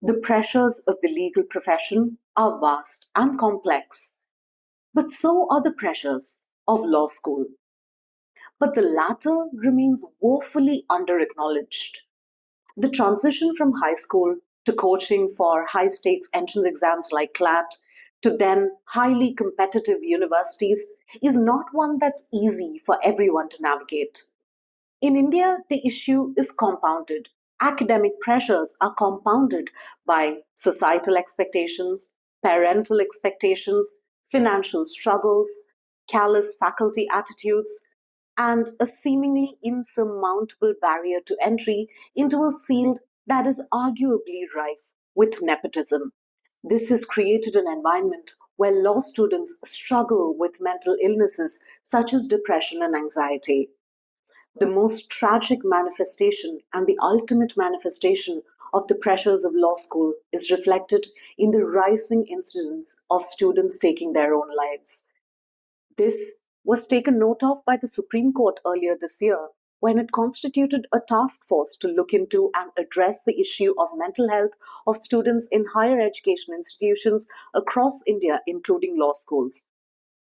The pressures of the legal profession are vast and complex, but so are the pressures of law school. But the latter remains woefully under-acknowledged. The transition from high school to coaching for high stakes entrance exams like CLAT to then highly competitive universities is not one that's easy for everyone to navigate. In India, the issue is compounded. Academic pressures are compounded by societal expectations, parental expectations, financial struggles, callous faculty attitudes, and a seemingly insurmountable barrier to entry into a field that is arguably rife with nepotism. This has created an environment where law students struggle with mental illnesses such as depression and anxiety. The most tragic manifestation and the ultimate manifestation of the pressures of law school is reflected in the rising incidence of students taking their own lives. This was taken note of by the Supreme Court earlier this year when it constituted a task force to look into and address the issue of mental health of students in higher education institutions across India, including law schools.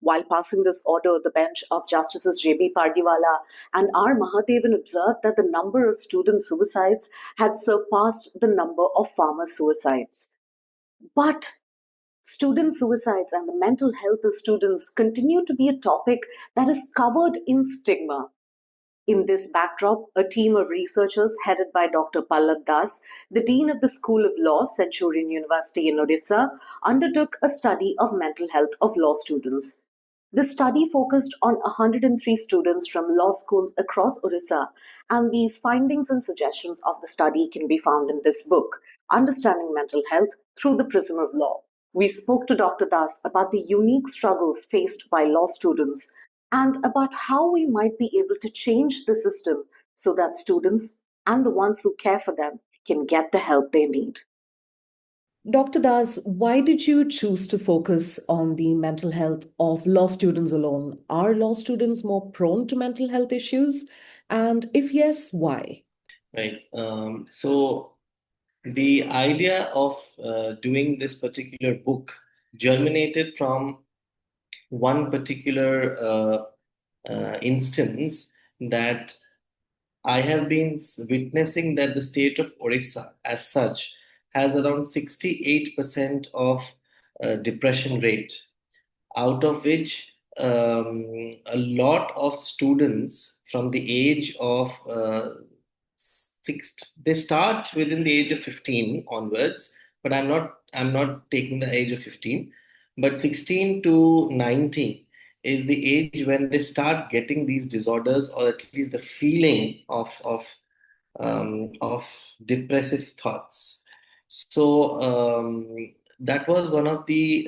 While passing this order, the bench of Justices J.B. Pardiwala and R. Mahadevan observed that the number of student suicides had surpassed the number of farmer suicides. But student suicides and the mental health of students continue to be a topic that is covered in stigma. In this backdrop, a team of researchers headed by Dr. Pallab, the Dean of the School of Law, Centurion University in Odisha, undertook a study of mental health of law students. The study focused on 103 students from law schools across Odisha, and these findings and suggestions of the study can be found in this book, Understanding Mental Health Through the Prism of Law. We spoke to Dr. Das about the unique struggles faced by law students and about how we might be able to change the system so that students and the ones who care for them can get the help they need. Dr. Das, why did you choose to focus on the mental health of law students alone? Are law students more prone to mental health issues? And if yes, why? Right. So the idea of doing this particular book germinated from one particular instance that I have been witnessing that the state of Orissa, as such, has around 68% of depression rate, out of which a lot of students from the age of six, they start within the age of 15 onwards, but I'm not taking the age of 15, but 16 to 19 is the age when they start getting these disorders, or at least the feeling of depressive thoughts. So that was one of the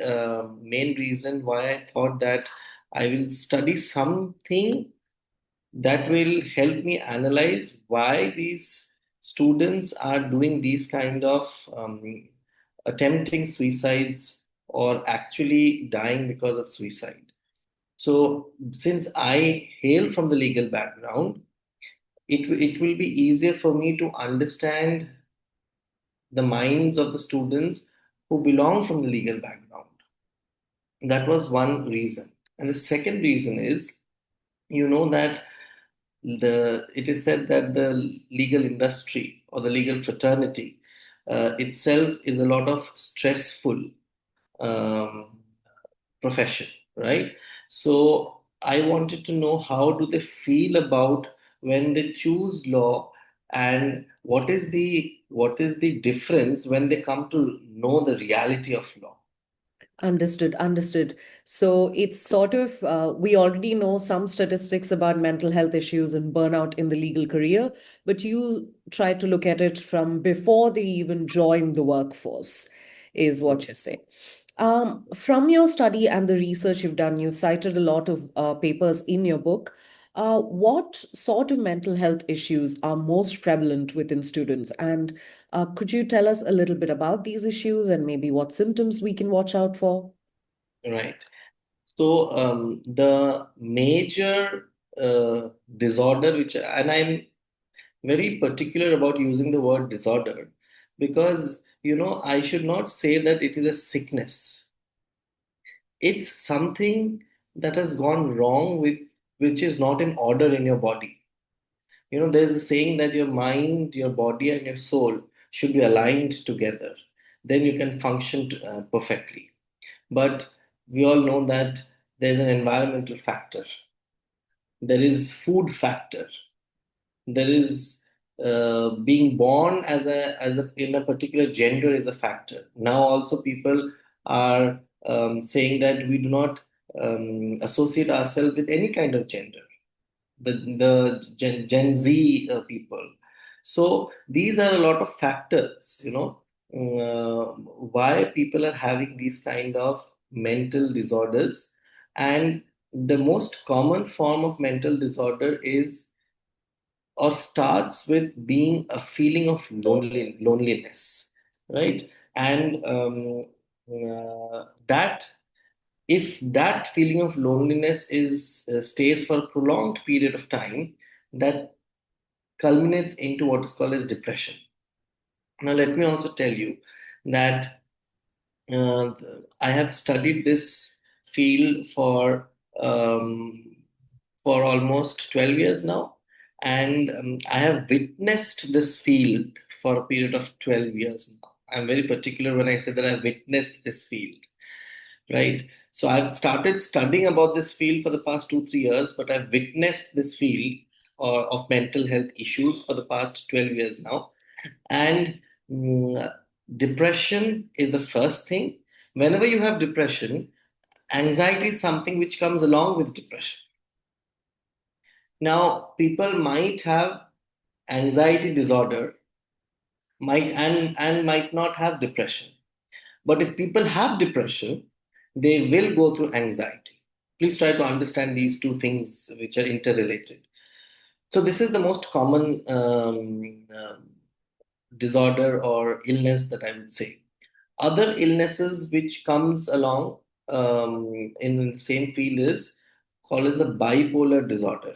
main reason why I thought that I will study something that will help me analyze why these students are doing these kind of attempting suicides or actually dying because of suicide. So, since I hail from the legal background, it will be easier for me to understand the minds of the students who belong from the legal background. That was one reason. And the second reason is, that it is said that the legal industry or the legal fraternity itself is a lot of stressful um, profession, right? So I wanted to know how do they feel about when they choose law, and what is the difference when they come to know the reality of law. Understood, understood. So it's sort of, we already know some statistics about mental health issues and burnout in the legal career, but you try to look at it from before they even join the workforce, is what you Yes. say. From your study and the research you've done, you've cited a lot of papers in your book. What sort of mental health issues are most prevalent within students? And could you tell us a little bit about these issues and maybe what symptoms we can watch out for? Right. So the major disorder, and I'm very particular about using the word disorder, because I should not say that it is a sickness. It's something that has gone wrong with, which is not in order in your body. There's a saying that your mind, your body, and your soul should be aligned together. Then you can function perfectly. But we all know that there's an environmental factor, there is food factor, there is being born as a in a particular gender is a factor. Now also people are saying that we do not associate ourselves with any kind of gender, the Gen Z people. So these are a lot of factors, why people are having these kind of mental disorders. And the most common form of mental disorder is or starts with being a feeling of loneliness, right? And that if that feeling of loneliness is stays for a prolonged period of time, that culminates into what is called as depression. Now, let me also tell you that uh, I have studied this field for almost 12 years now, and I have witnessed this field for a period of 12 years now. I'm very particular when I say that I've witnessed this field, right? So I've started studying about this field for the past 2 3 years, but I've witnessed this field of mental health issues for the past 12 years now. And mm, depression is the first thing. Whenever you have depression, anxiety is something which comes along with depression. Now people might have anxiety disorder, might and might not have depression. But if people have depression, they will go through anxiety. Please try to understand these two things which are interrelated. So this is the most common disorder or illness that I would say. Other illnesses which comes along in the same field is called as the bipolar disorder.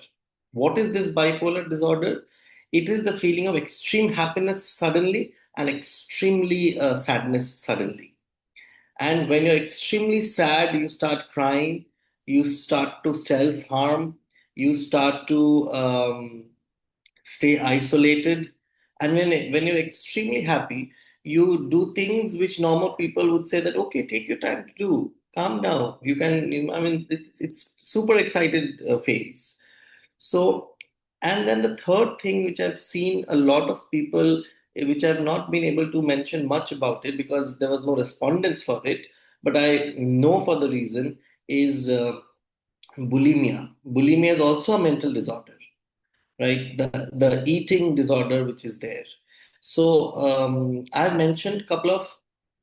What is this bipolar disorder? It is the feeling of extreme happiness suddenly and extremely sadness suddenly. And when you're extremely sad, you start crying, you start to self harm, you start to stay isolated. And when you're extremely happy, you do things which normal people would say that, okay, take your time to do, calm down. You can, I mean, it's super excited phase. So, and then the third thing which I've seen a lot of people, which I've not been able to mention much about it because there was no respondents for it, but I know for the reason is bulimia. Bulimia is also a mental disorder, right? The eating disorder which is there. So I've mentioned a couple of,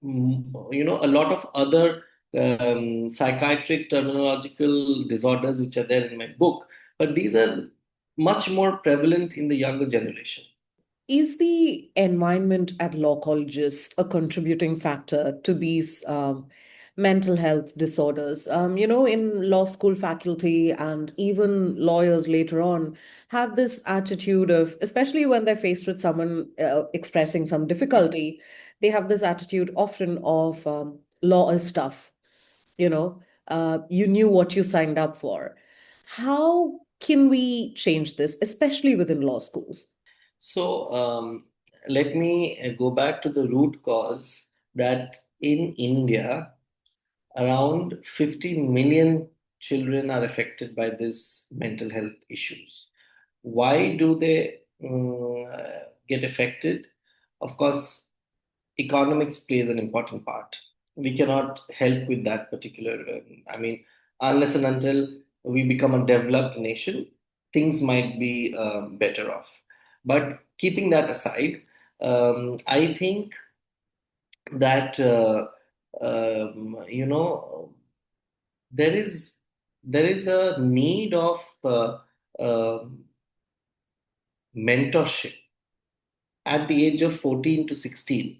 a lot of other psychiatric terminological disorders which are there in my book, but these are much more prevalent in the younger generation. Is the environment at law colleges a contributing factor to these mental health disorders? In law school faculty and even lawyers later on have this attitude of, especially when they're faced with someone expressing some difficulty, they have this attitude often of law is tough. You knew what you signed up for. How can we change this, especially within law schools? So let me go back to the root cause that in India, around 50 million children are affected by this mental health issues. Why do they get affected? Of course, economics plays an important part. We cannot help with that particular, unless and until we become a developed nation, things might be better off. But keeping that aside, I think that, there is a need of mentorship at the age of 14 to 16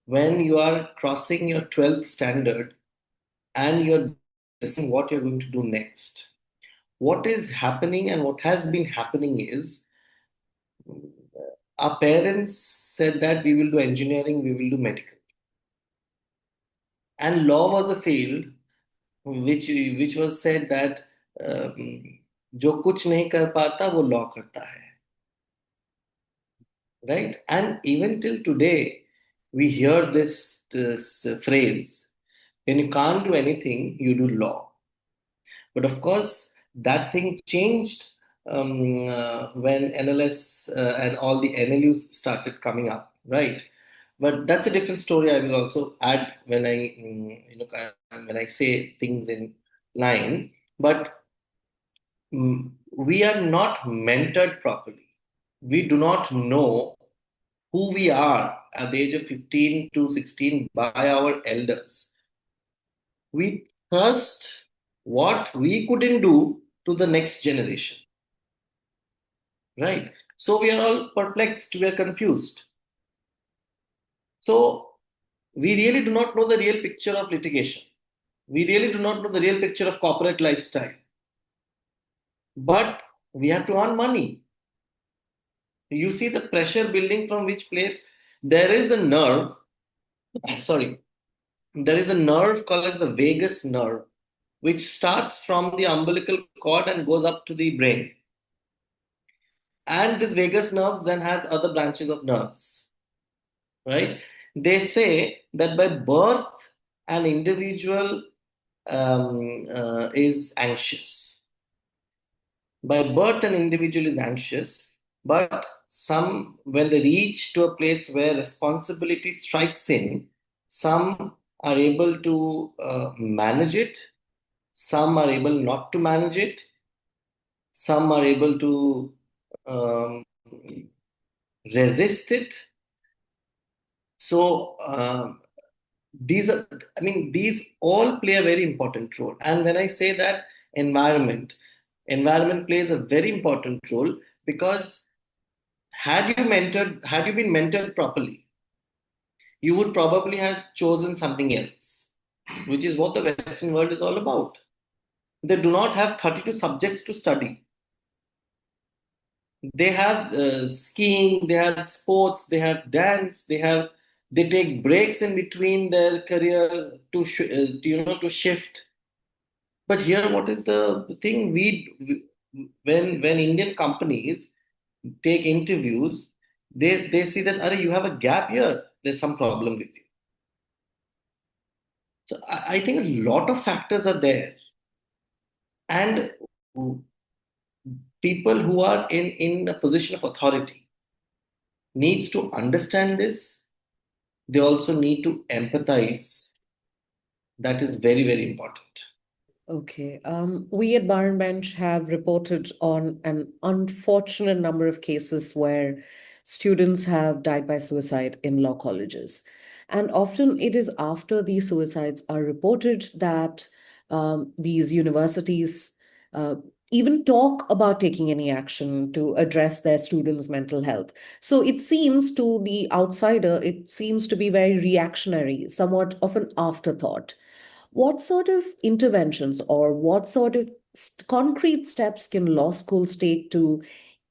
when you are crossing your 12th standard and you're deciding what you're going to do next. What is happening and what has been happening is our parents said that we will do engineering, we will do medical. And law was a field which was said that जो कुछ नहीं कर पाता वो law करता है, right? And even till today, we hear this phrase: when you can't do anything, you do law. But of course, that thing changed when NLS and all the NLUs started coming up, right? But that's a different story. I will also add when when I say things in line. But we are not mentored properly. We do not know who we are at the age of 15 to 16 by our elders. We trust what we couldn't do to the next generation, right? So we are all perplexed, we are confused. So we really do not know the real picture of litigation. We really do not know the real picture of corporate lifestyle. But we have to earn money. You see the pressure building from which place there is a nerve. Sorry, there is a nerve called as the vagus nerve, which starts from the umbilical cord and goes up to the brain. And this vagus nerves then has other branches of nerves, right? They say that by birth, an individual is anxious. By birth, an individual is anxious, but some, when they reach to a place where responsibility strikes in, some are able to manage it, some are able not to manage it, some are able to um, resist it. So these are, I mean, these all play a very important role. And when I say that environment plays a very important role, because had you been mentored properly, you would probably have chosen something else, which is what the Western world is all about. They do not have 32 subjects to study. They have skiing, they have sports, they have dance, they take breaks in between their career to shift. But here, what is the thing? When Indian companies take interviews, they see that, Are, you have a gap here. There's some problem with you. So I think a lot of factors are there, and people who are in a position of authority needs to understand this. They also need to empathize. That is very, very important. Okay. We at Bar and Bench have reported on an unfortunate number of cases where students have died by suicide in law colleges. And often it is after these suicides are reported that these universities uh, even talk about taking any action to address their students' mental health. So it seems to the outsider, it seems to be very reactionary, somewhat of an afterthought. What sort of interventions or what sort of concrete steps can law schools take to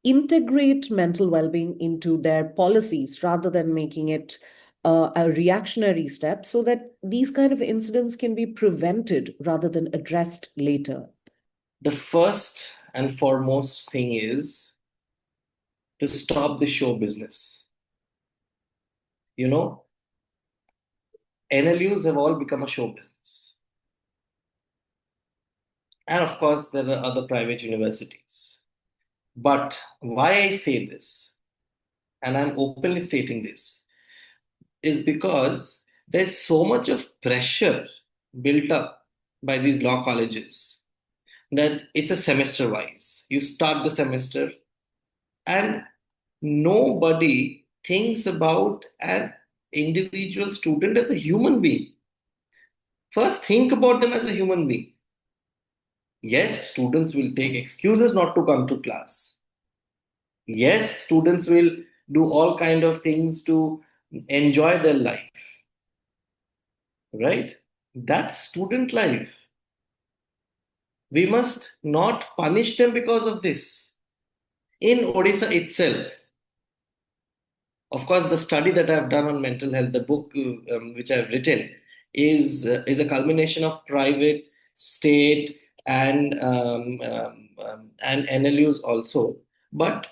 integrate mental well-being into their policies rather than making it a reactionary step so that these kind of incidents can be prevented rather than addressed later? The first and foremost thing is to stop the show business. You know, NLUs have all become a show business. And of course, there are other private universities. But why I say this, and I'm openly stating this, is because there's so much of pressure built up by these law colleges that it's a semester wise. You start the semester, and nobody thinks about an individual student as a human being. First, think about them as a human being. Yes, students will take excuses not to come to class. Yes, students will do all kind of things to enjoy their life, right? That's student life. We must not punish them because of this. In Odisha itself, Of course, the study that I've done on mental health, the book which I've written, is a culmination of private, state, and NLUs also. But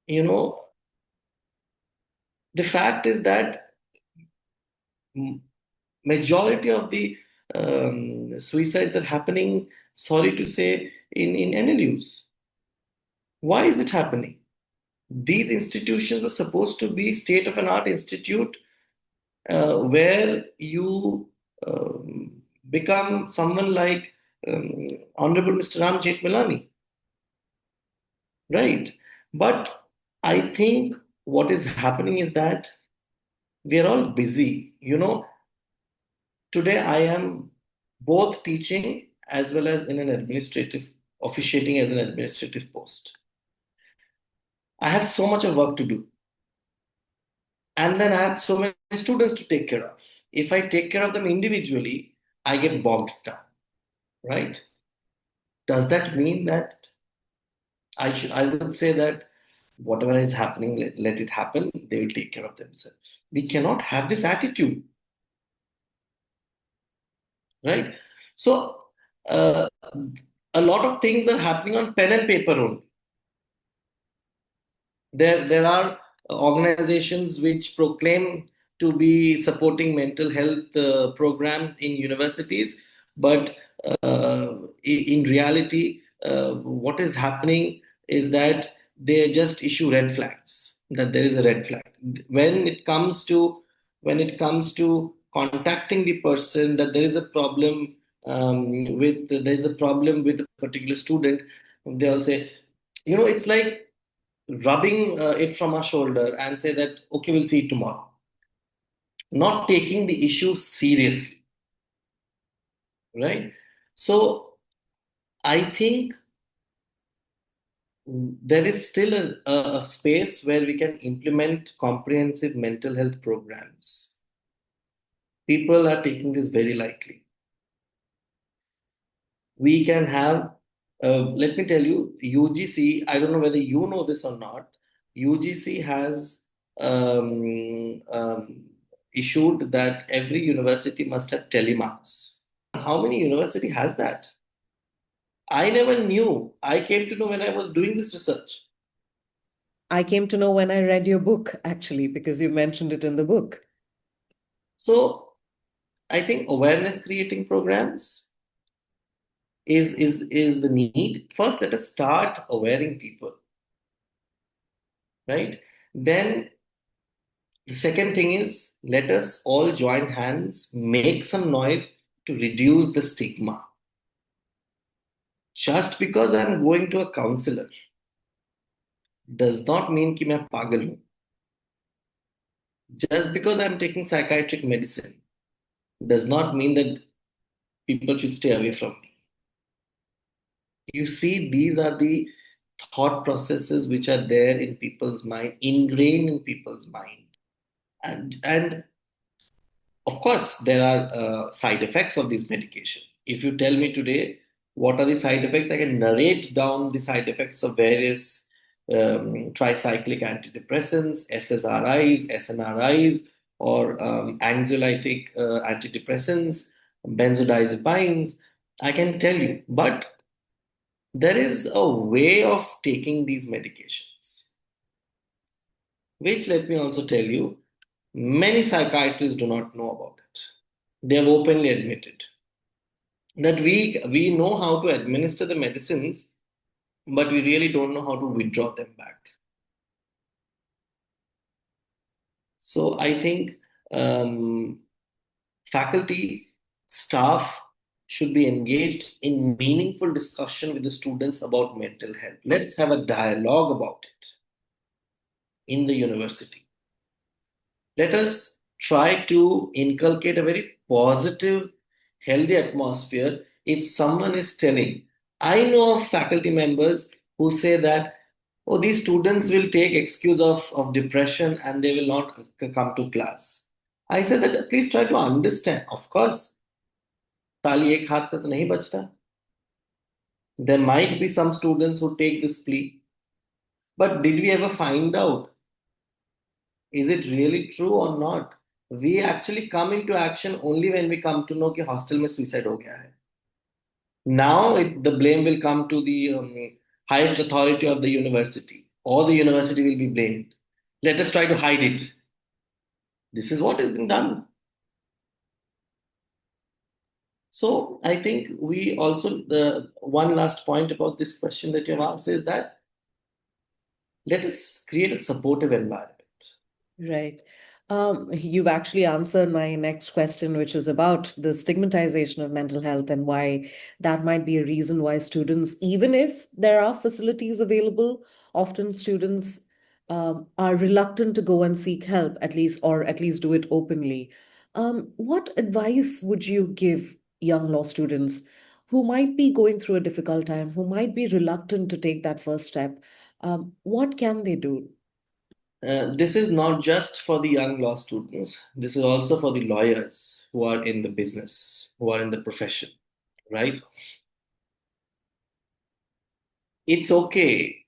you know, the fact is that m- majority of the suicides are happening. Sorry to say, in NLUs. Why is it happening? These institutions were supposed to be state of an art institute where you become someone like Honorable Mr. Ram Jethmalani, right? But I think what is happening is that we are all busy. Today I am both teaching as well as in an administrative, officiating as an administrative post. I have so much of work to do. And then I have so many students to take care of. If I take care of them individually, I get bogged down, right? Does that mean that I would say that whatever is happening, let it happen, they will take care of themselves. We cannot have this attitude, right? So uh, a lot of things are happening on pen and paper only. There are organizations which proclaim to be supporting mental health programs in universities, but in reality, what is happening is that they just issue red flags. That there is a red flag when it comes to contacting the person, that there is a problem with a particular student. They'll say, it's like rubbing it from our shoulder and say that, okay, we'll see it tomorrow, not taking the issue seriously, right? So I think there is still a space where we can implement comprehensive mental health programs. People are taking this very lightly. We can have, let me tell you, UGC, I don't know whether you know this or not, UGC has issued that every university must have telemarks. How many university has that? I never knew. I came to know when I was doing this research. I came to know when I read your book, actually, because you mentioned it in the book. So I think awareness creating programs is the need. First, let us start awareing people, right? Then the second thing is, let us all join hands, make some noise to reduce the stigma. Just because I'm going to a counselor does not mean कि मैं पागल हूँ. Just because I'm taking psychiatric medicine does not mean that people should stay away from me. You see, these are the thought processes which are there in people's mind, ingrained in people's mind. And of course, there are side effects of this medication. If you tell me today what are the side effects, I can narrate down the side effects of various tricyclic antidepressants, SSRIs, SNRIs, or anxiolytic antidepressants, benzodiazepines. I can tell you, but there is a way of taking these medications, which, let me also tell you, many psychiatrists do not know about it. They have openly admitted that we know how to administer the medicines, but we really don't know how to withdraw them back. So I think um, faculty, staff should be engaged in meaningful discussion with the students about mental health. Let's have a dialogue about it in the university. Let us try to inculcate a very positive, healthy atmosphere. If someone is telling, I know of faculty members who say that, oh, these students will take excuse of depression and they will not come to class. I said that please try to understand. Of course, ताली एक हाथ से तो नहीं बजता. There might be some students who take this plea, but did we ever find out Is it really true or not? We actually come into action only when we come to know कि hostel में suicide हो गया है. Now the blame will come to the highest authority of the university, or the university will be blamed. Let us try to hide it. This is what has been done. So I think we also, the one last point about this question that you have asked is that let us create a supportive environment. Right. You've actually answered my next question, which was about the stigmatization of mental health and why that might be a reason why students, even if there are facilities available, often students are reluctant to go and seek help, at least, or at least do it openly. What advice would you give young law students who might be going through a difficult time, who might be reluctant to take that first step? What can they do? This is not just for the young law students, this is also for the lawyers who are in the business, who are in the profession, right? It's okay.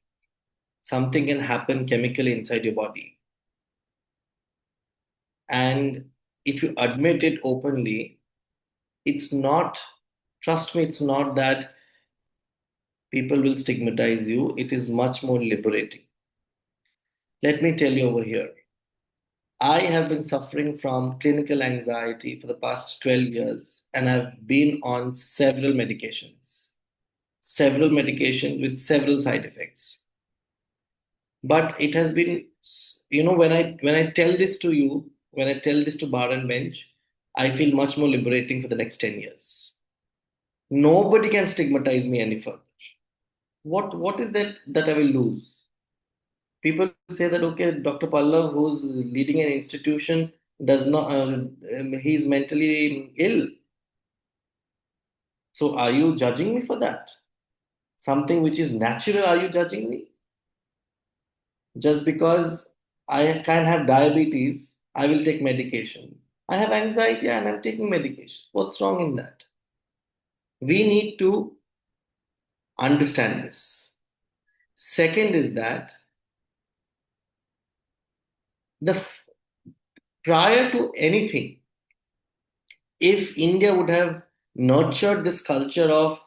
Something can happen chemically inside your body. And if you admit it openly, it's not, trust me, it's not that people will stigmatize you. It is much more liberating. Let me tell you over here. I have been suffering from clinical anxiety for the past 12 years, and I've been on several medications with several side effects. But it has been, when I tell this to you, when I tell this to bar and bench, I feel much more liberating for the next 10 years. Nobody can stigmatize me any further. What is that I will lose? People say that okay, Dr. Pallab, who's leading an institution, does not he's mentally ill. So are you judging me for that? Something which is natural, are you judging me? Just because I can have diabetes, I will take medication. I have anxiety and I'm taking medication. What's wrong in that? We need to understand this. Second is that the prior to anything, if India would have nurtured this culture of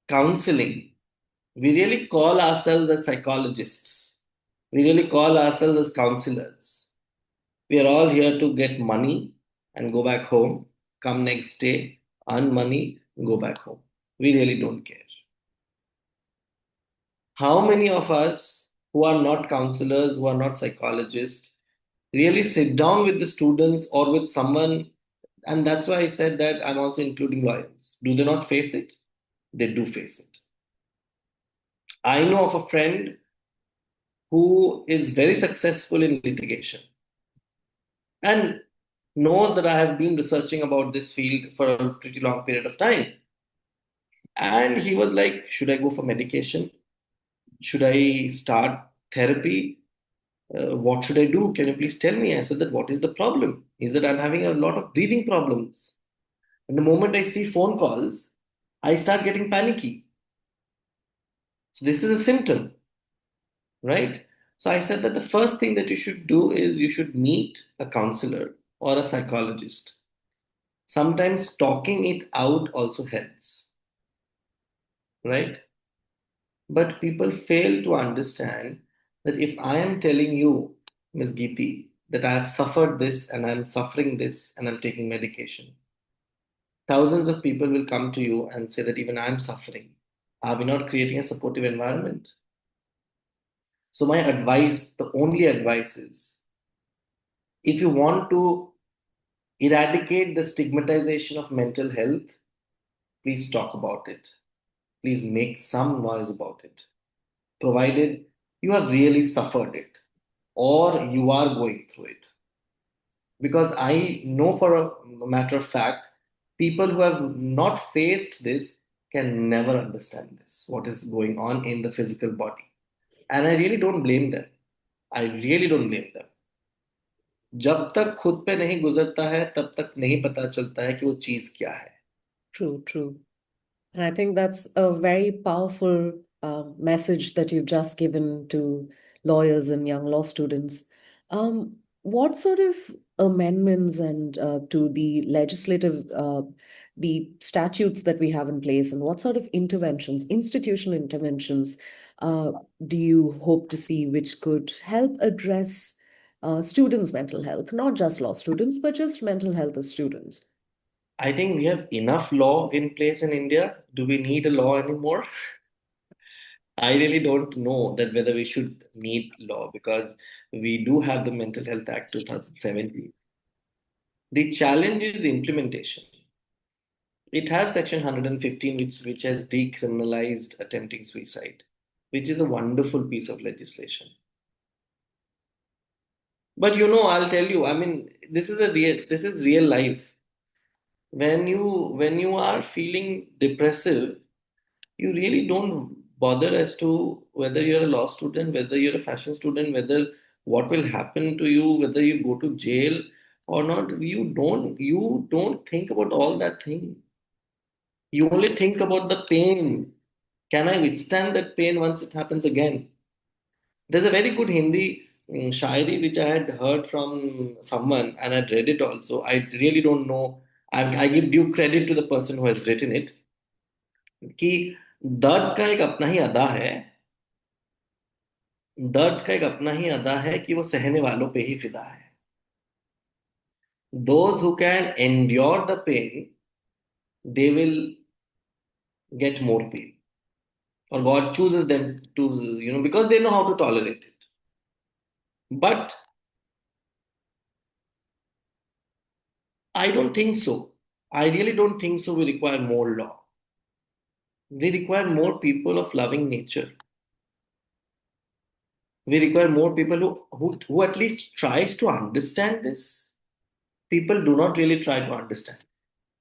counseling, we really call ourselves as psychologists. We really call ourselves as counselors. We are all here to get money and go back home, come next day, earn money, go back home. We really don't care. How many of us who are not counselors, who are not psychologists, really sit down with the students or with someone? And that's why I said that I'm also including lawyers. Do they not face it? They do face it. I know of a friend who is very successful in litigation and knows that I have been researching about this field for a pretty long period of time. And he was like, should I go for medication? Should I start therapy? What should I do? Can you please tell me? I said that what is the problem? Is that I'm having a lot of breathing problems. And the moment I see phone calls, I start getting panicky. So this is a symptom, right? So I said that the first thing that you should do is you should meet a counselor or a psychologist. Sometimes talking it out also helps, right? But people fail to understand that if I am telling you, Ms. Geeti, that I have suffered this and I'm suffering this and I'm taking medication, thousands of people will come to you and say that even I'm suffering. Are we not creating a supportive environment? So, my advice, the only advice is if you want to eradicate the stigmatization of mental health, please talk about it. Please make some noise about it, provided you have really suffered it or you are going through it. Because I know for a matter of fact, people who have not faced this can never understand this, what is going on in the physical body. And I really don't blame them. I really don't blame them. जब तक खुद पे नहीं गुजरता है तब तक नहीं पता चलता है कि वो चीज क्या है. True, true. And I think that's a very powerful message that you've just given to lawyers and young law students. What sort of amendments and to the legislative, the statutes that we have in place, and what sort of interventions, institutional interventions, uh, do you hope to see which could help address students' mental health, not just law students, but just mental health of students? I think we have enough law in place in India. Do we need a law anymore? I really don't know that whether we should need law, because we do have the Mental Health Act 2017. The challenge is implementation. It has Section 115, which has decriminalized attempting suicide, which is a wonderful piece of legislation. But I'll tell you, I mean, this is real life. When you are feeling depressive, you really don't bother as to whether you're a law student, whether you're a fashion student, whether what will happen to you, whether you go to jail or not. You don't think about all that thing. You only think about the pain. Can I withstand that pain once it happens again? There's a very good Hindi shairi which I had heard from someone and I'd read it also. I really don't know. I give due credit to the person who has written it. कि दर्द का एक अपना ही अदा है, दर्द का एक अपना ही अदा है कि वो सहने वालों पे ही फिदा है. Those who can endure the pain, they will get more pain. Or God chooses them to, because they know how to tolerate it. But I don't think so. I really don't think so. We require more law. We require more people of loving nature. We require more people who at least tries to understand this. People do not really try to understand.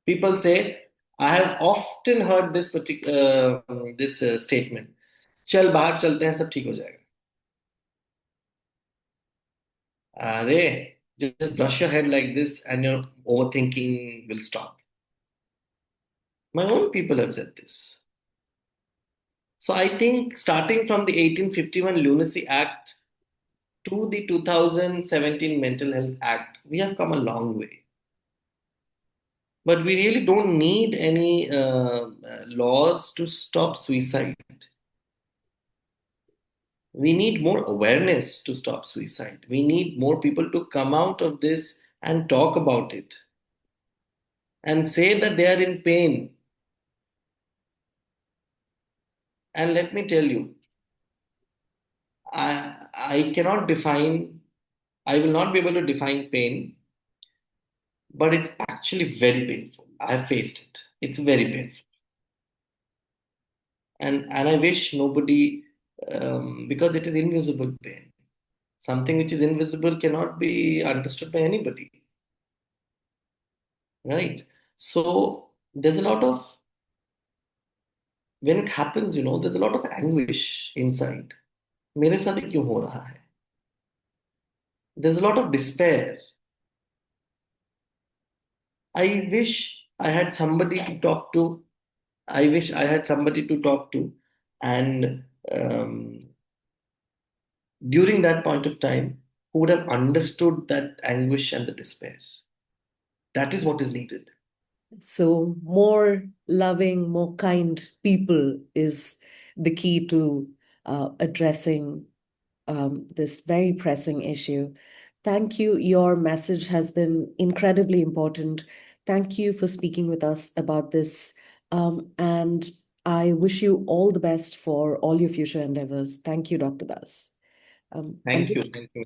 People say, I have often heard this particular this statement. चल बाहर चलते हैं सब ठीक हो जाएगा. अरे, just brush your head like this and your overthinking will stop. My own people have said this. So I think starting from the 1851 Lunacy Act to the 2017 Mental Health Act, we have come a long way. But we really don't need any laws to stop suicide. We need more awareness to stop suicide. We need more people to come out of this and talk about it and say that they are in pain. And let me tell you, I cannot define, I will not be able to define pain, but it's actually very painful. I've faced it. It's very painful. And I wish nobody, because it is invisible pain. Something which is invisible cannot be understood by anybody, right? So there's a lot of, when it happens, there's a lot of anguish inside. मेरे साथ ये क्यों हो रहा है? There's a lot of despair. I wish I had somebody to talk to. I wish I had somebody to talk to. And during that point of time, who would have understood that anguish and the despair. That is what is needed. So, more loving, more kind people is the key to addressing this very pressing issue. Thank you. Your message has been incredibly important. Thank you for speaking with us about this. And I wish you all the best for all your future endeavors. Thank you, Dr. Das. Thank you. Thank you.